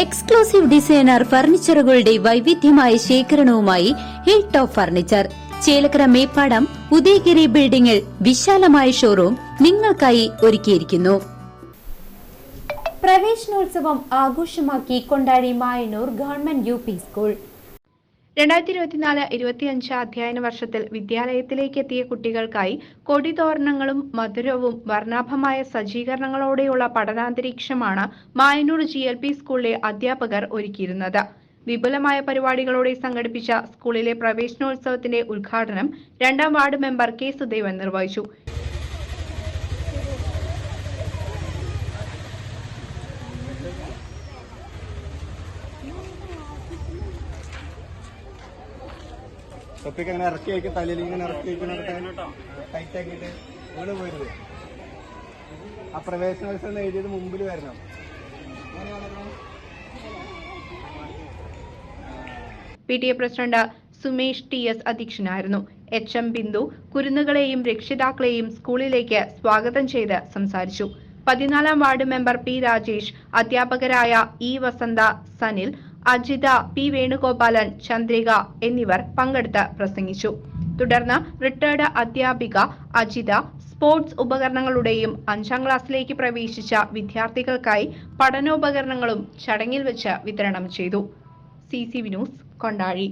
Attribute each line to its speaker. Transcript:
Speaker 1: Exclusive designer ഫർണിച്ചറുകളുടെ വൈവിധ്യമായ ശേഖരണവുമായി hill top furniture, Chelakkara Meppadam Udayagiri ബിൽഡിംഗിൽ വിശാലമായ ഷോറൂം നിങ്ങൾക്കായി ഒരുക്കിയിരിക്കുന്നു.
Speaker 2: പ്രവേശനോത്സവം ആഘോഷമാക്കി Kondazhy Mayannur government UP school.
Speaker 3: 2024-25 അധ്യയന വർഷത്തിൽ വിദ്യാലയത്തിലേക്ക് എത്തിയ കുട്ടികൾക്കായി കൊടിതോരണങ്ങളും മധുരവും വർണ്ണാഭമായ സജ്ജീകരണങ്ങളോടെയുള്ള പഠനാന്തരീക്ഷമാണ് മായന്നൂർ GLP സ്കൂളിലെ അധ്യാപകർ ഒരുക്കിയിരുന്നത്. വിപുലമായ പരിപാടികളോടെ സംഘടിപ്പിച്ച സ്കൂളിലെ പ്രവേശനോത്സവത്തിന്റെ ഉദ്ഘാടനം 2ാം വാർഡ് മെമ്പർ K. സുദേവൻ നിർവഹിച്ചു.
Speaker 4: തൊപ്പിക്ക് അങ്ങനെ ഇറക്കി വയ്ക്കും, തലയിൽ ഇങ്ങനെ ഇറക്കി വയ്ക്കുന്ന ടൈറ്റ് ആക്കിയിട്ട് ഇവിടെ പോരുത്. ആ പ്രവേശനോത്സവം എഴുതിയത് മുമ്പിൽ വരണം.
Speaker 3: PTA പ്രസിഡന്റ് സുമേഷ് TS അധ്യക്ഷനായിരുന്നു. HM ബിന്ദു കുരുന്നുകളെയും രക്ഷിതാക്കളെയും സ്കൂളിലേക്ക് സ്വാഗതം ചെയ്ത് സംസാരിച്ചു. 14ാം വാർഡ് മെമ്പർ P. രാജേഷ്, അധ്യാപകരായ E. വസന്ത, സനിൽ, അജിത, P. വേണുഗോപാലൻ, ചന്ദ്രിക എന്നിവർ പങ്കെടുത്ത് പ്രസംഗിച്ചു. തുടർന്ന് റിട്ടയർഡ് അധ്യാപിക അജിത സ്പോർട്സ് ഉപകരണങ്ങളുടെയും 5ാം ക്ലാസ്സിലേക്ക് പ്രവേശിച്ച വിദ്യാർത്ഥികൾക്കായി പഠനോപകരണങ്ങളും ചടങ്ങിൽ വെച്ച് വിതരണം ചെയ്തു. CCV news, Kondazhy.